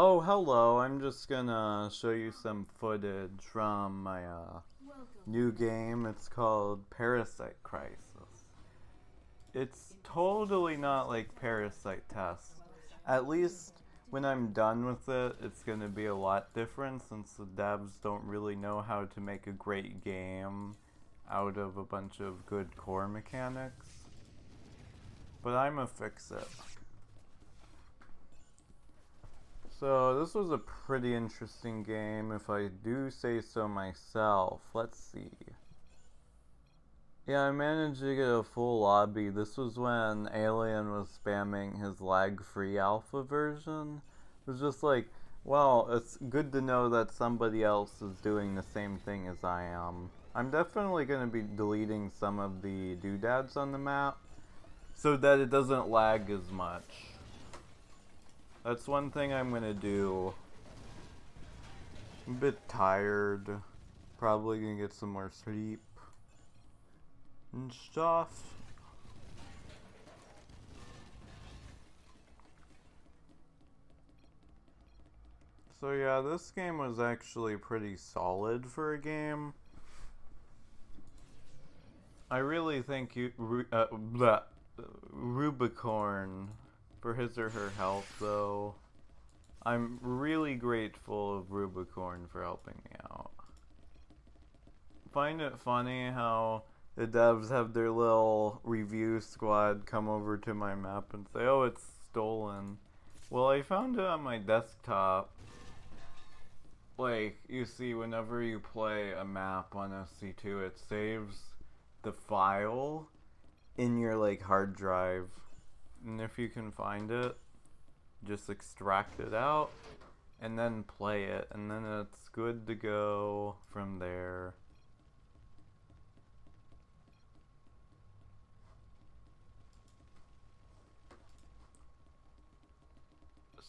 Oh, hello. I'm just gonna show you some footage from my new game. It's called Parasite Crisis. It's totally not like Parasite Test. At least when I'm done with it, it's gonna be a lot different since the devs don't really know how to make a great game out of a bunch of good core mechanics. But I'ma fix it. So this was a pretty interesting game, if I do say so myself. Let's see. Yeah, I managed to get a full lobby. This was when Alien was spamming his lag-free alpha version. It was just like, well, it's good to know that somebody else is doing the same thing as I am. I'm definitely going to be deleting some of the doodads on the map so that it doesn't lag as much. That's one thing I'm gonna do. I'm a bit tired. Probably gonna get some more sleep and stuff. So yeah, this game was actually pretty solid for a game. I really thank you, Rubicorn, for his or her help, though. I'm really grateful of Rubicorn for helping me out. Find it funny how the devs have their little review squad come over to my map and say, oh, it's stolen. Well, I found it on my desktop. Like, you see, whenever you play a map on Sc2, it saves the file in your, like, hard drive. And if you can find it, just extract it out and then play it, and then it's good to go from there.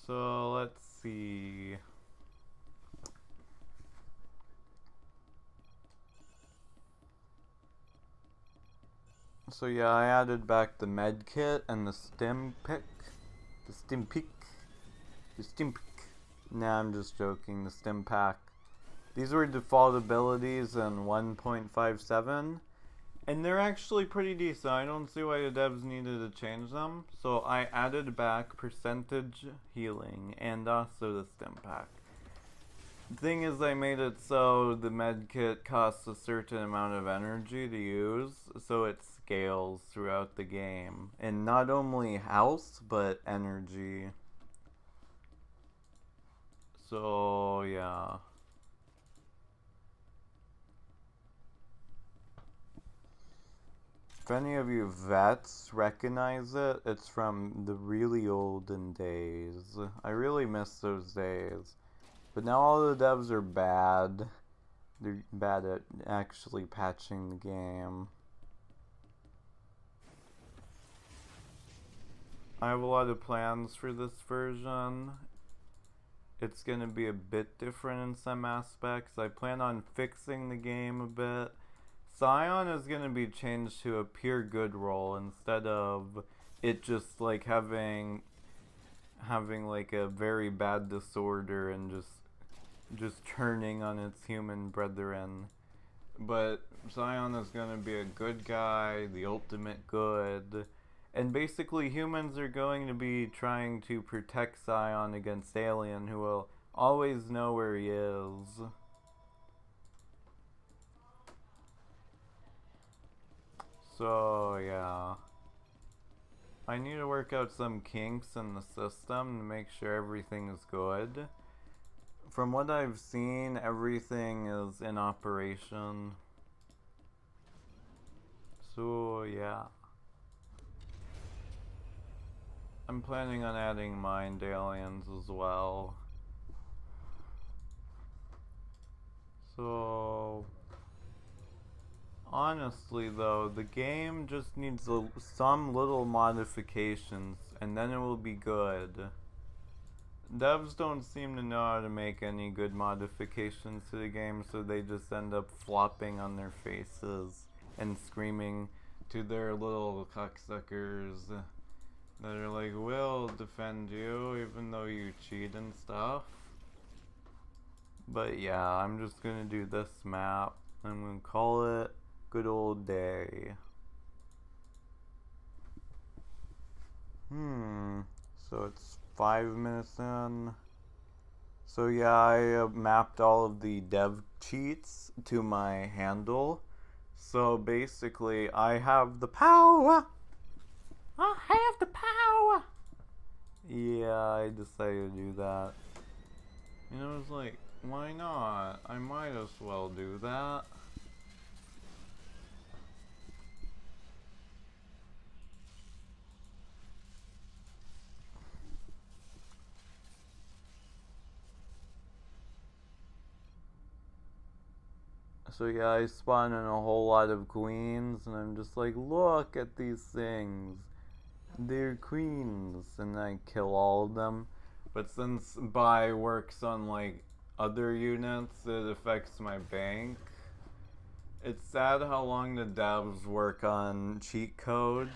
So let's see. So yeah, I added back the med kit and the stim pick. The stim pick. The stim pick. Nah, I'm just joking. The stim pack. These were default abilities in 1.57. And they're actually pretty decent. I don't see why the devs needed to change them. So I added back percentage healing and also the stim pack. The thing is, I made it so the medkit costs a certain amount of energy to use, so it scales throughout the game. And not only health, but energy. So, yeah. If any of you vets recognize it, it's from the really olden days. I really miss those days. But now all the devs are bad. They're bad at actually patching the game. I have a lot of plans for this version. It's gonna be a bit different in some aspects. I plan on fixing the game a bit. Scion is gonna be changed to a pure good role instead of it just like having like a very bad disorder and just turning on its human brethren. But Scion is gonna be a good guy, the ultimate good. And basically humans are going to be trying to protect Scion against Alien, who will always know where he is. So, yeah. I need to work out some kinks in the system to make sure everything is good. From what I've seen, everything is in operation. So, yeah. I'm planning on adding mind aliens as well. So, honestly though, the game just needs some little modifications and then it will be good. Devs don't seem to know how to make any good modifications to the game, so they just end up flopping on their faces and screaming to their little cocksuckers that are like, will defend you even though you cheat and stuff. But yeah, I'm just gonna do this map. I'm gonna call it Good Old Day. So it's 5 minutes in. So yeah, I mapped all of the dev cheats to my handle. So basically, I have the power. I have the power. Yeah, I decided to do that. And I was like, why not? I might as well do that. So yeah, I spawn in a whole lot of queens, and I'm just like, look at these things. They're queens, and I kill all of them. But since buy works on like other units, it affects my bank. It's sad how long the devs work on cheat codes.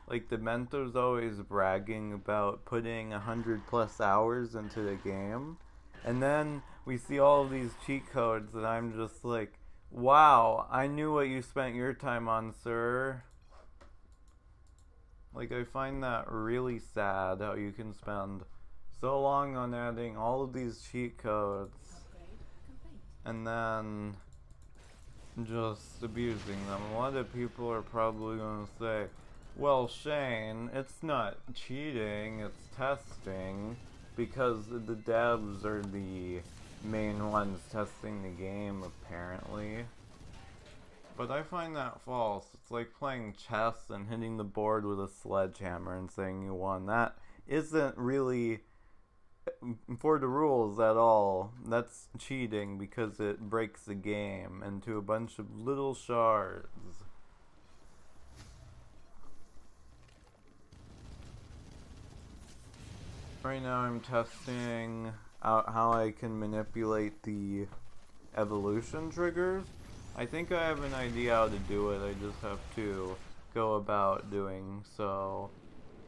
Like, the Mento's always bragging about putting 100+ hours into the game. And then we see all of these cheat codes, and I'm just like, wow, I knew what you spent your time on, sir. Like, I find that really sad how you can spend so long on adding all of these cheat codes and then just abusing them. A lot of people are probably going to say, well, Shane, it's not cheating, it's testing, because the devs are the main ones testing the game, apparently. But I find that false. It's like playing chess and hitting the board with a sledgehammer and saying you won. That isn't really for the rules at all. That's cheating because it breaks the game into a bunch of little shards. Right now I'm testing out how I can manipulate the evolution triggers. I think I have an idea how to do it, I just have to go about doing so.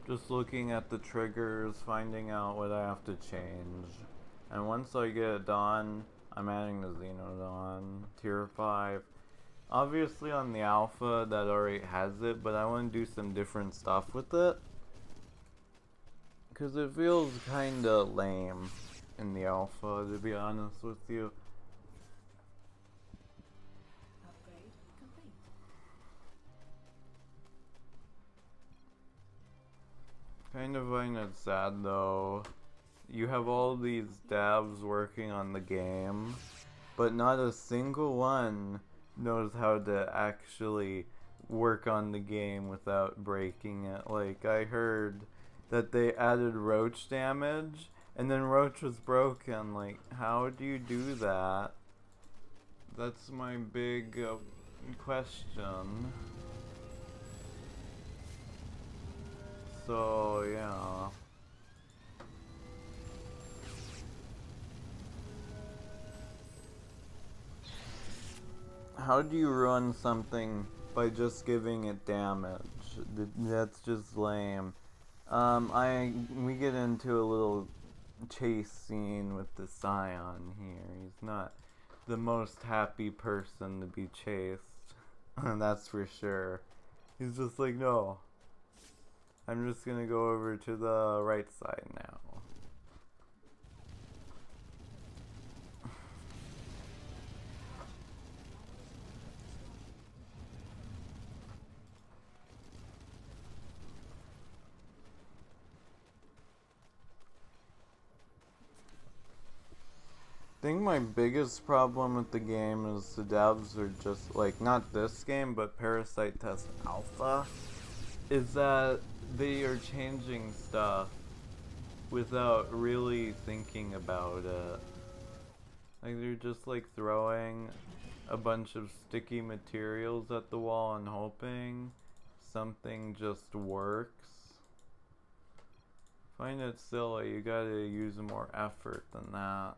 Just looking at the triggers, finding out what I have to change. And once I get it done, I'm adding the Xenodon, tier 5. Obviously on the alpha that already has it, but I want to do some different stuff with it. Because it feels kinda lame in the alpha, to be honest with you. Kind of find it sad though. You have all these devs working on the game, but not a single one knows how to actually work on the game without breaking it. Like, I heard that they added roach damage, and then roach was broken. Like, how do you do that? That's my big question. So, yeah. How do you run something by just giving it damage? That's just lame. We get into a little chase scene with the Scion here. He's not the most happy person to be chased. That's for sure. He's just like, no. I'm just gonna go over to the right side now. I think my biggest problem with the game is the devs are just, like, not this game, but Parasite Test Alpha, is that they are changing stuff without really thinking about it. Like, they're just, like, throwing a bunch of sticky materials at the wall and hoping something just works. Find it silly. You gotta use more effort than that.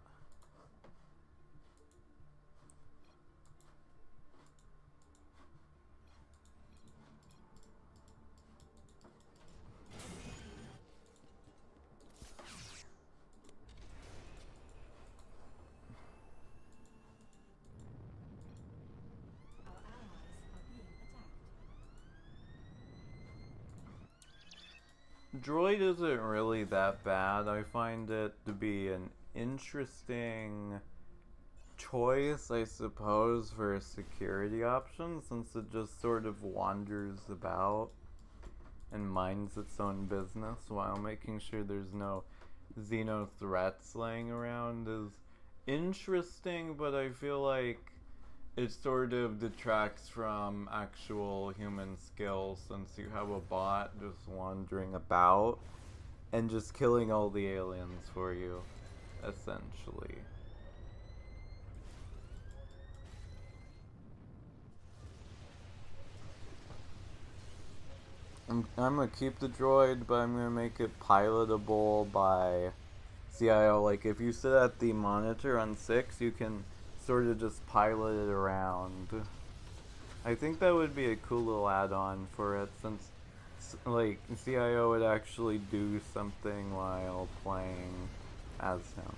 droid isn't really that bad. I find it to be an interesting choice, I suppose, for a security option, since it just sort of wanders about and minds its own business while making sure there's no Xeno threats laying around is interesting, but I feel like it sort of detracts from actual human skills, since you have a bot just wandering about and just killing all the aliens for you, essentially. I'm gonna keep the droid, but I'm gonna make it pilotable by CIO. Like, if you sit at the monitor on 6, you can sort of just pilot it around. I think that would be a cool little add-on for it, since, like, CIO would actually do something while playing as him.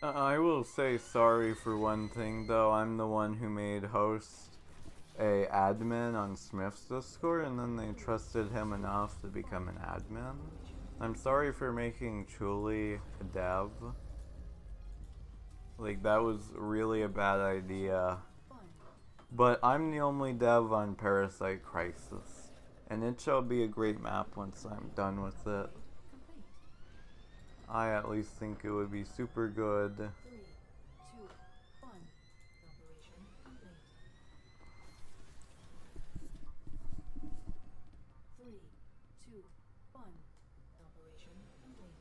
I will say sorry for one thing, though. I'm the one who made host a admin on Smith's Discord, and then they trusted him enough to become an admin. I'm sorry for making Chuli a dev. Like, that was really a bad idea. But I'm the only dev on Parasite Crisis, and it shall be a great map once I'm done with it. I at least think it would be super good. 3, 2, 1. Operation complete. 3, 2, 1. Operation complete.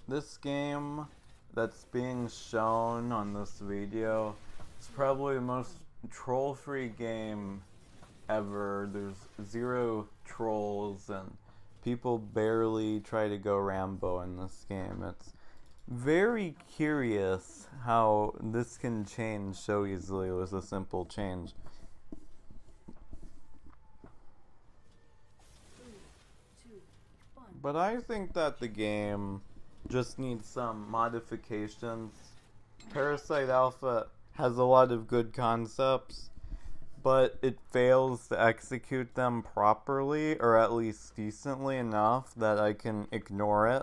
This game that's being shown on this video is probably the most troll-free game ever. There's 0 trolls, and people barely try to go Rambo in this game. It's very curious how this can change so easily with a simple change. 3, 2, 1. But I think that the game just needs some modifications. Parasite Alpha has a lot of good concepts, but it fails to execute them properly, or at least decently enough that I can ignore it.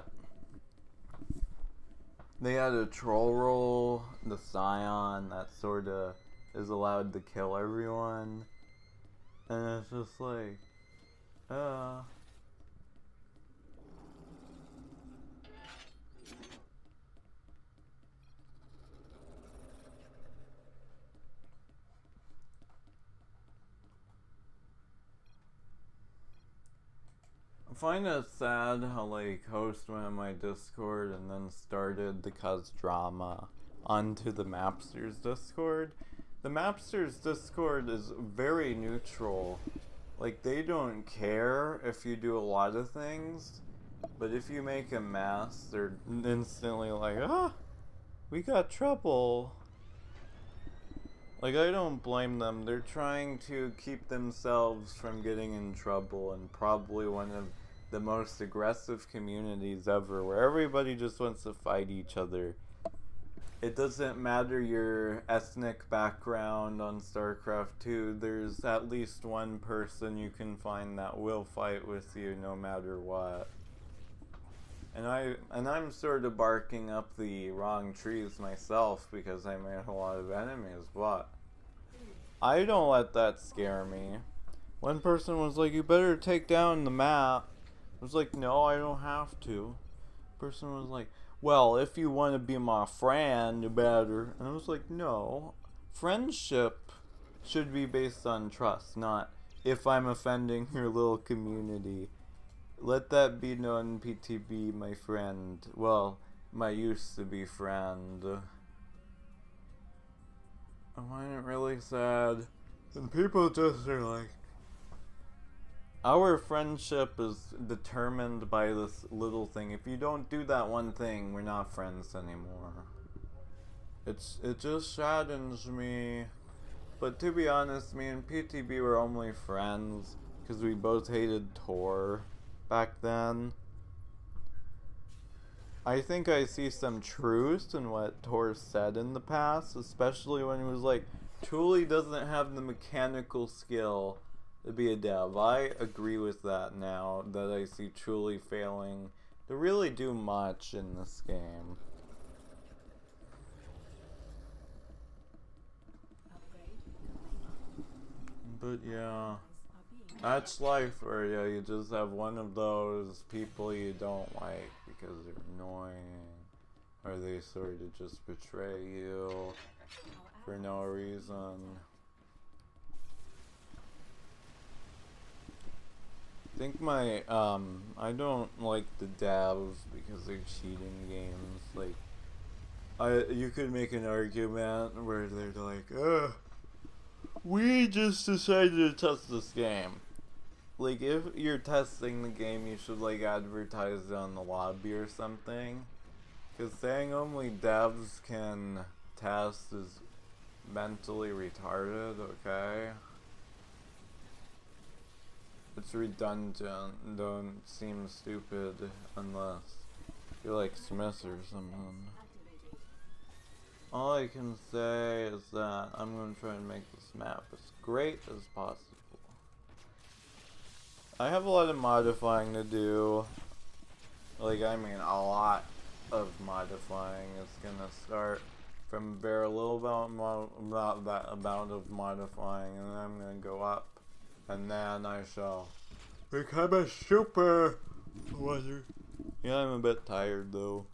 They had a troll role, the Scion, that sorta is allowed to kill everyone. And it's just like, I find it sad how, like, host went on my Discord and then started to cause drama onto the Mapsters Discord. The Mapsters Discord is very neutral. Like, they don't care if you do a lot of things, but if you make a mess, they're instantly like, we got trouble. Like, I don't blame them. They're trying to keep themselves from getting in trouble, and probably one of the most aggressive communities ever, where everybody just wants to fight each other. It doesn't matter your ethnic background on StarCraft 2, there's at least one person you can find that will fight with you no matter what. And I'm sort of barking up the wrong trees myself because I made a lot of enemies, but I don't let that scare me. One person was like, you better take down the map. I was like, no, I don't have to. Person was like, well, if you want to be my friend, you better. And I was like, no. Friendship should be based on trust, not if I'm offending your little community. Let that be known, PTB, my friend. Well, my used to be friend. I find it really sad. And people just are like, Our friendship is determined by this little thing. If you don't do that one thing, we're not friends anymore. It just saddens me. But to be honest, me and PTB were only friends because we both hated Tor back then. I think I see some truth in what Tor said in the past, especially when he was like, truly doesn't have the mechanical skill to be a dev. I agree with that now that I see truly failing to really do much in this game. But yeah, that's life for you. You just have one of those people you don't like because they're annoying, or they sort of just betray you for no reason. I think I don't like the devs because they're cheating games. Like, you could make an argument where they're like, ugh, we just decided to test this game. Like, if you're testing the game, you should, like, advertise it on the lobby or something. Because saying only devs can test is mentally retarded, okay? It's redundant. Don't seem stupid unless you're like Smith or something. All I can say is that I'm going to try and make this map as great as possible. I have a lot of modifying to do. Like, I mean, a lot of modifying is gonna start from very little about that amount of modifying, and then I'm gonna go up, and then I shall become a super wizard. Yeah, I'm a bit tired though.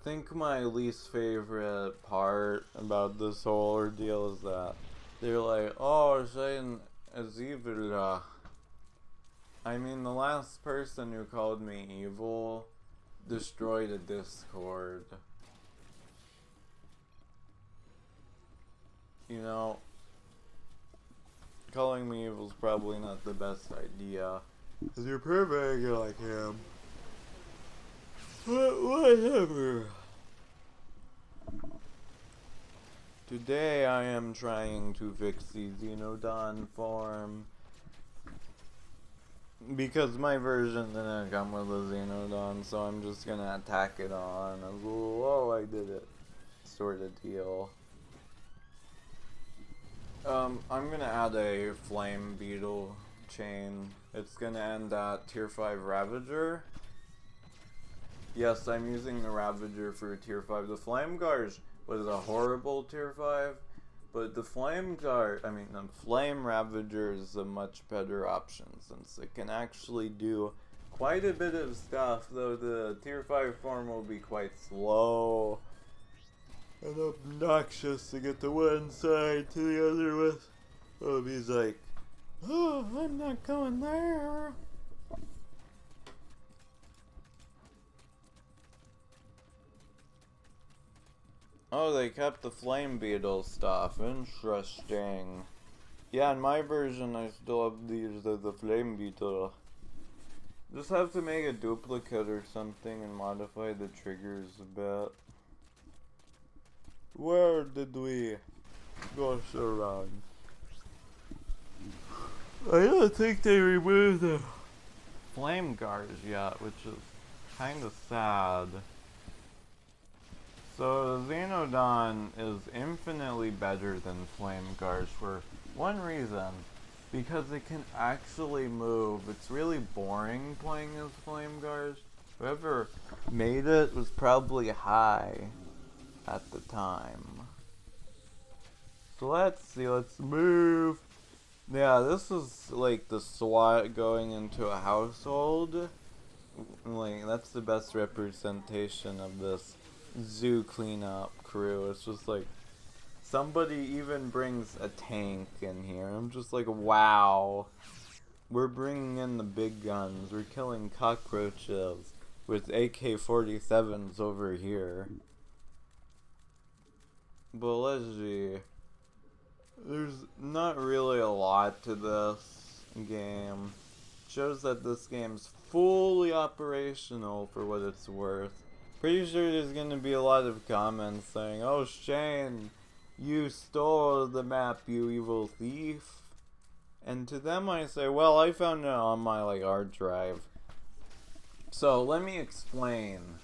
I think my least favorite part about this whole ordeal is that they're like, oh, Shane is evil. I mean, the last person who called me evil destroyed a Discord. You know, calling me evil is probably not the best idea. Because you're perfect like him. But whatever. Today I am trying to fix the Xenodon form. Because my version didn't come with a Xenodon, so I'm just gonna attack it on. Whoa, I did it. Sort of deal. I'm gonna add a Flame Beetle chain. It's gonna end at Tier 5 Ravager. Yes, I'm using the Ravager for Tier 5. The Flame Guard was a horrible Tier 5, but the Flame Ravager is a much better option since it can actually do quite a bit of stuff, though the Tier 5 form will be quite slow and obnoxious to get to one side to the other with. Oh, he's like, oh, I'm not going there. Oh, they kept the Flame Beetle stuff. Interesting. Yeah, in my version, I still have these as the Flame Beetle. Just have to make a duplicate or something and modify the triggers a bit. Where did we go so wrong? I don't think they removed the Flame Guards yet, which is kind of sad. So Xenodon is infinitely better than Flame Guards for one reason. Because it can actually move. It's really boring playing as Flame Guards. Whoever made it was probably high at the time. So let's see, let's move. Yeah, this is like the SWAT going into a household. Like, that's the best representation of this zoo cleanup crew. It's just like, somebody even brings a tank in here. I'm just like, wow. We're bringing in the big guns. We're killing cockroaches with AK-47s over here. But let's see. There's not really a lot to this game. Shows that this game's fully operational for what it's worth. Pretty sure there's gonna be a lot of comments saying, "Oh, Shane, you stole the map, you evil thief." And to them I say, well, I found it on my hard drive. So let me explain.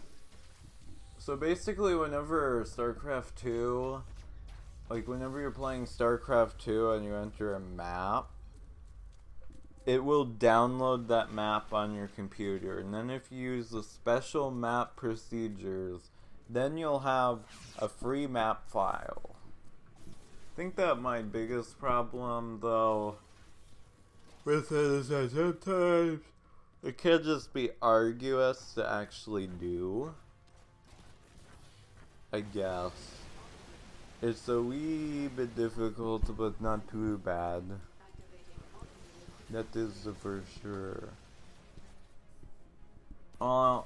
So basically, whenever StarCraft 2, whenever you're playing StarCraft 2 and you enter a map, it will download that map on your computer, and then if you use the special map procedures, then you'll have a free map file. I think that my biggest problem, though, with it is that sometimes it can just be arduous to actually do. I guess. It's a wee bit difficult, but not too bad. That is for sure. Yeah,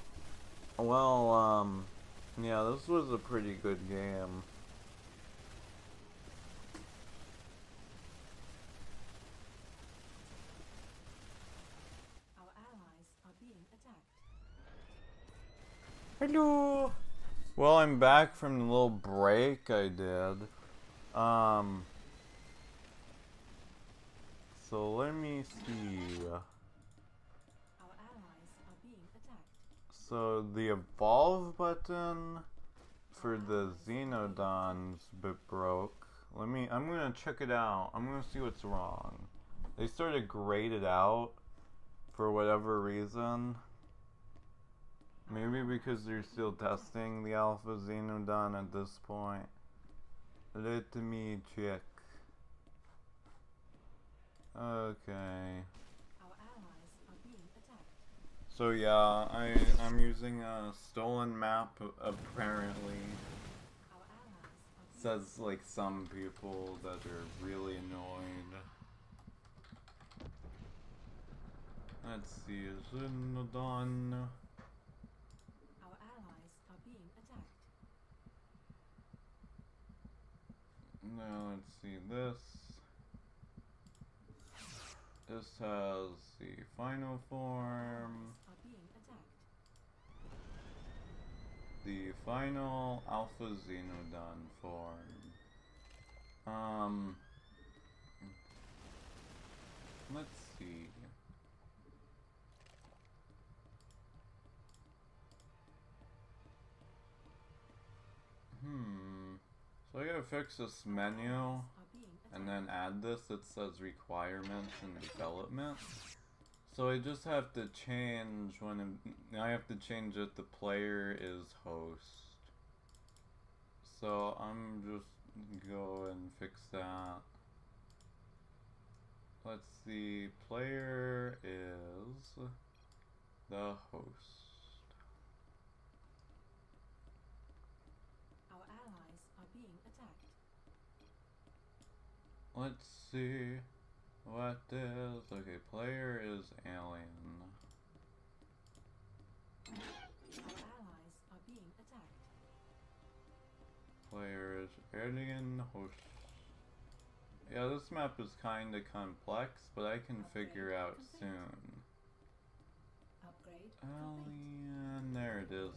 this was a pretty good game. Our allies are being attacked. Hello! Well, I'm back from the little break I did. So let me see. Our allies are being attacked. So the evolve button for the Xenodons bit broke. I'm gonna check it out. I'm gonna see what's wrong. They sort of grayed it out for whatever reason. Maybe because they're still testing the Alpha Xenodon at this point. Let me check. Okay. Our allies are being attacked. So yeah, I'm using a stolen map apparently. Our allies are Says some people that are really annoyed. Let's see, Xenodon. Our allies are being attacked. Now let's see this. This has the final form. Are being attacked. The final Alpha Xenodon form. Let's see. So I gotta fix this menu Are being and attacked. then add this that says requirements and development. So I just have to change I have to change it the player is host. So I'm just go and fix that. Let's see, player is the host. Our allies are being attacked. Let's see what is, okay, player is alien. Our allies are being attacked. Player is alien host. Yeah, this map is kinda complex, but I can figure out soon. Upgrade complete. Alien, there it is.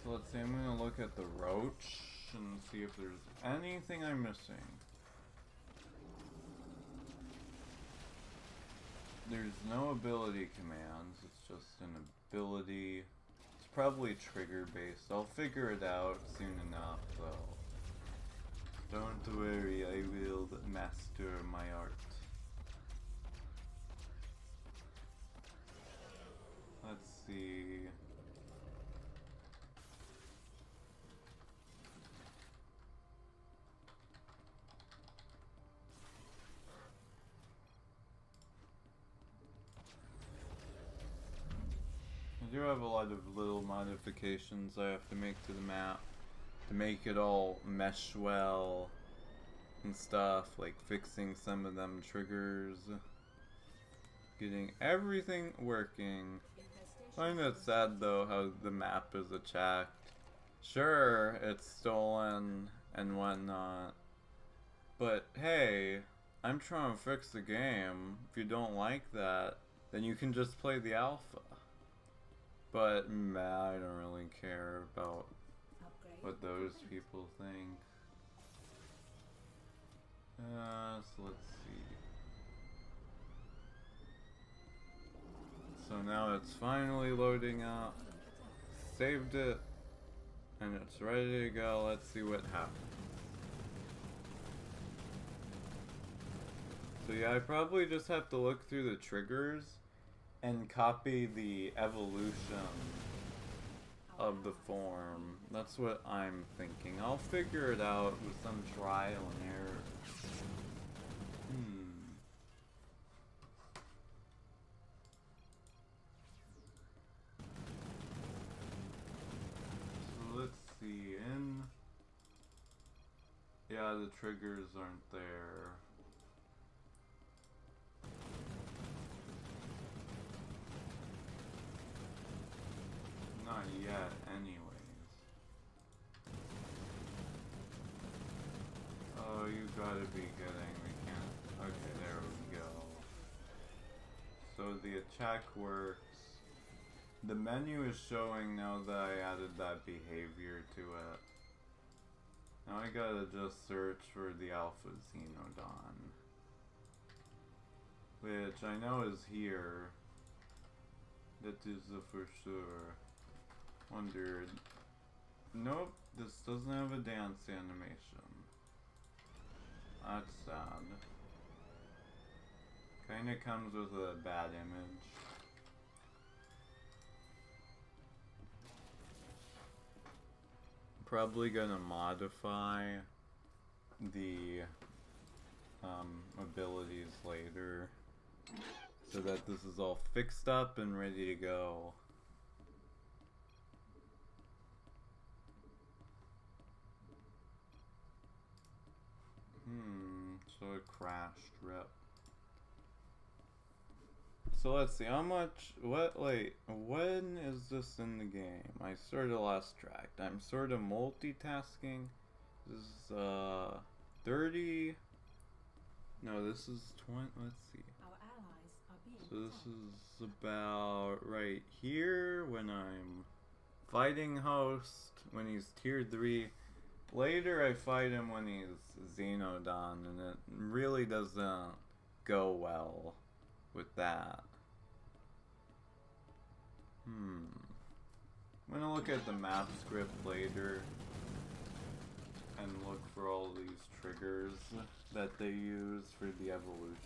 So let's see, I'm gonna look at the roach and see if there's anything I'm missing. There's no ability commands, it's just an ability. It's probably trigger based. I'll figure it out soon enough though. Don't worry, I will master my art. Let's see. I do have a lot of little modifications I have to make to the map to make it all mesh well and stuff, like fixing some of them triggers, getting everything working. I find it sad though how the map is attacked. Sure, it's stolen and whatnot. But hey, I'm trying to fix the game. If you don't like that, then you can just play the alpha. But I don't really care about what those people think. So let's see. So now it's finally loading up. Saved it. And it's ready to go. Let's see what happens. So yeah, I probably just have to look through the triggers and copy the evolution of the form. That's what I'm thinking. I'll figure it out with some trial and error. So let's see. Yeah, the triggers aren't there. Not yet, anyways. Oh, you gotta be kidding. We can't. Okay, there we go. So the attack works. The menu is showing now that I added that behavior to it. Now I gotta just search for the Alpha Xenodon, which I know is here. That is for sure. Wondered. Nope, this doesn't have a dance animation. That's sad. Kinda comes with a bad image. Probably gonna modify the abilities later so that this is all fixed up and ready to go. So it crashed, rep. So let's see, how much, when is this in the game? I sort of lost track. I'm sort of multitasking. This is, 30, no, this is 20, let's see. Our allies are being So this is about right here when I'm fighting Host, when he's tier 3. Later I fight him when he's Xenodon, and it really doesn't go well with that. I'm gonna look at the map script later and look for all these triggers that they use for the evolutions.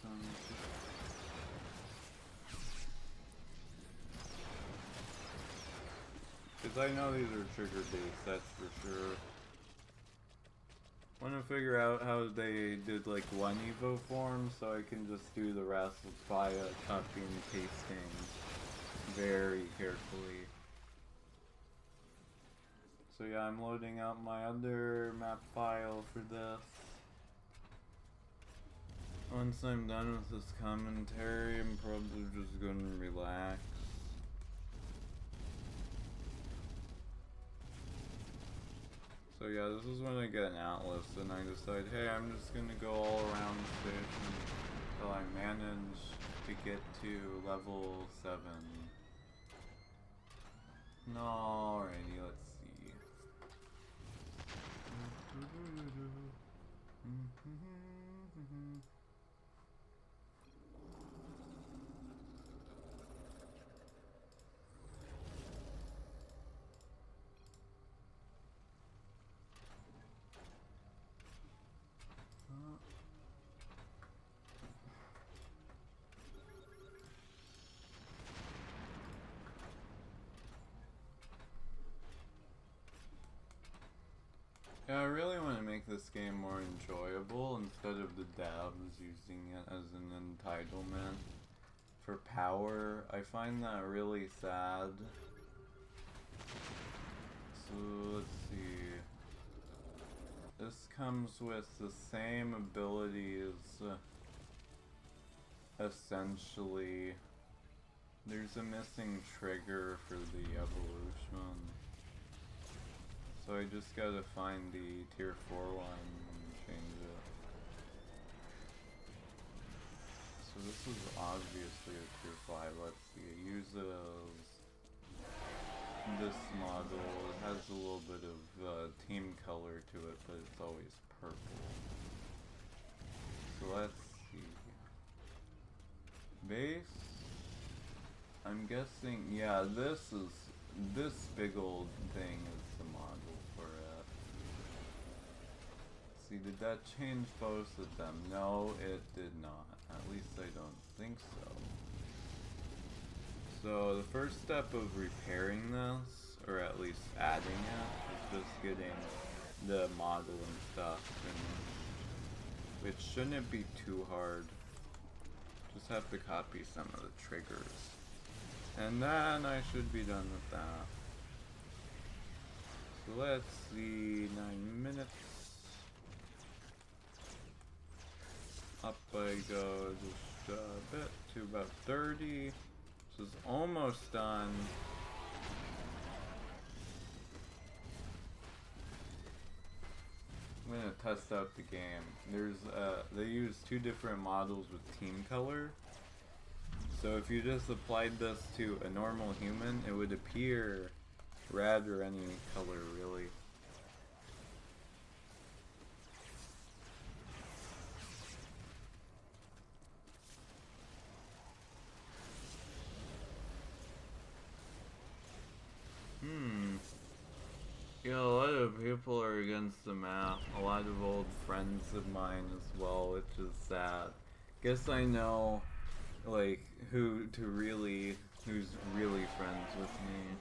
Because I know these are trigger based, that's for sure. Want to figure out how they did like one Evo form so I can just do the rest via copying and pasting very carefully. So yeah, I'm loading up my other map file for this. Once I'm done with this commentary, I'm probably just gonna relax. So yeah, this is when I get an atlas and I decide, hey, I'm just gonna go all around the station until I manage to get to level 7. No, alrighty, let's see. Yeah, I really want to make this game more enjoyable instead of the devs using it as an entitlement for power. I find that really sad. So let's see. This comes with the same abilities, essentially. There's a missing trigger for the evolution. So So I just gotta find the tier 4 one and change it. So this is obviously a tier 5. Let's see. I use it as this model. It has a little bit of team color to it, but it's always purple. So let's see. Base. I'm guessing, yeah, this big old thing is the model for it. See, did that change both of them? No, it did not. At least I don't think so. So the first step of repairing this, or at least adding it, is just getting the model and stuff, and which shouldn't be too hard. Just have to copy some of the triggers. And then I should be done with that. So let's see, 9 minutes. Up I go just a bit to about 30. This is almost done. I'm gonna test out the game. There's they use 2 different models with team color. So if you just applied this to a normal human, it would appear red or any color really. Yeah, a lot of people are against the map. A lot of old friends of mine as well, which is sad. Guess I know, like, who's really friends with me.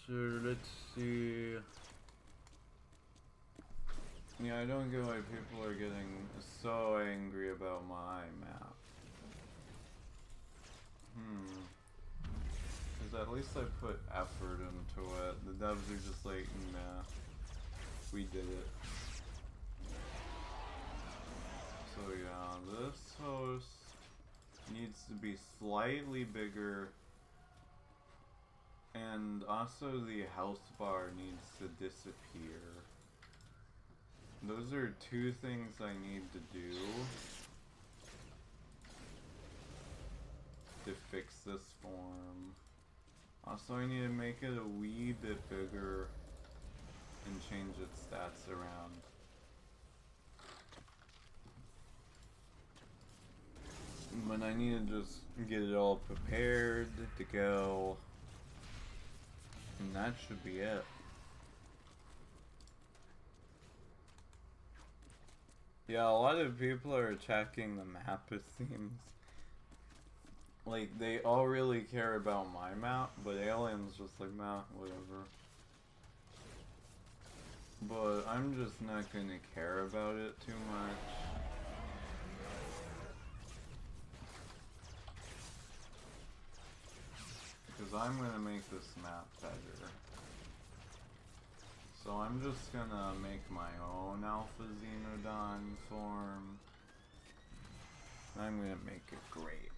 So let's see. Yeah, I don't get why people are getting so angry about my map. Because at least I put effort into it. The devs are just like, nah, we did it. So yeah, this host needs to be slightly bigger. And also the health bar needs to disappear. Those are 2 things I need to do to fix this form. Also, I need to make it a wee bit bigger and change its stats around. But I need to just get it all prepared to go. And that should be it. Yeah, a lot of people are checking the map, it seems. Like, they all really care about my map, but Alien's just like, nah, whatever. But I'm just not gonna care about it too much. Because I'm gonna make this map better. So I'm just gonna make my own Alpha Xenodon form. I'm gonna make it great.